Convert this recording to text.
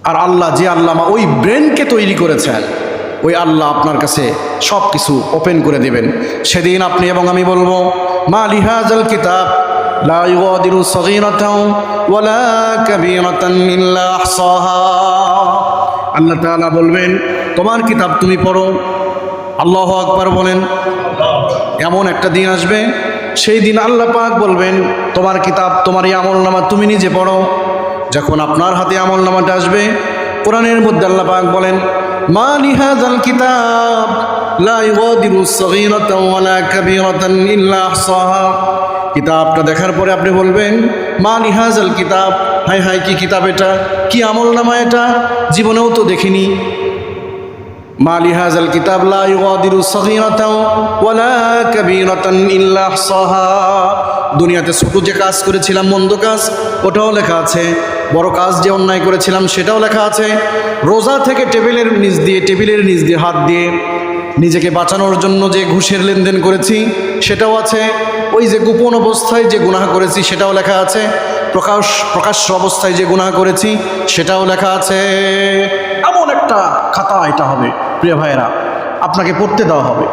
আর আল্লাহ যে আল্লাহ ওই ব্রেনকে তৈরি করেছেন, ওই আল্লাহ আপনার কাছে সব কিছু ওপেন করে দেবেন। সেদিন আপনি এবং আমি বলবো, মা লিহাজাল কিতাব লা ইউগাদিরু সগীরাতাও ওয়ালা কাবীরাতান ইল্লা আহসাহা। আল্লাহ তাআলা বলবেন, তোমার কিতাব তুমি পড়ো। আল্লাহু আকবার বলেন। এমন একটা দিন আসবে, সেই দিন আল্লাহ পাক বলবেন, তোমার কিতাব, তোমার এই আমলনামা তুমি নিজে পড়ো। যখন আপনার হাতে আমলনামাটা আসবে, কোরআনের মধ্যে আল্লাহ পাক বলেন, মা লিহাযাল কিতাব লা ইউগাদিরু সগীরাতাও ওয়ালা কাবীরাতান ইল্লা আহসাহা। কিতাবটা দেখার পরে আপনি বলবেন, মা লিহাযাল কিতাব, হায় হায় কি কিতাব এটা, কি আমলনামা এটা, জীবনেও তো দেখিনি। মা লিহাযাল কিতাব লা ইউগাদিরু সগীরাতাও ওয়ালা কাবীরাতান ইল্লা আহসাহা। দুনিয়াতে ছোট যে কাজ করেছিলাম, মন্দ কাজ, ওটাও লেখা আছে। বড় কাজ যে অন্যায় করেছিলাম, সেটাও লেখা আছে। রোজা থেকে টেবিলের নিচ দিয়ে হাত দিয়ে নিজেকে বাঁচানোর জন্য যে ঘুষের লেনদেন করেছি, সেটাও আছে। ওই যে গোপন অবস্থায় যে গুনাহ করেছি, সেটাও লেখা আছে। প্রকাশ্য অবস্থায় যে গুনাহ করেছি, সেটাও লেখা আছে। এমন একটা খাতা এটা হবে প্রিয় ভাইয়েরা, আপনাকে পড়তে দেওয়া হবে।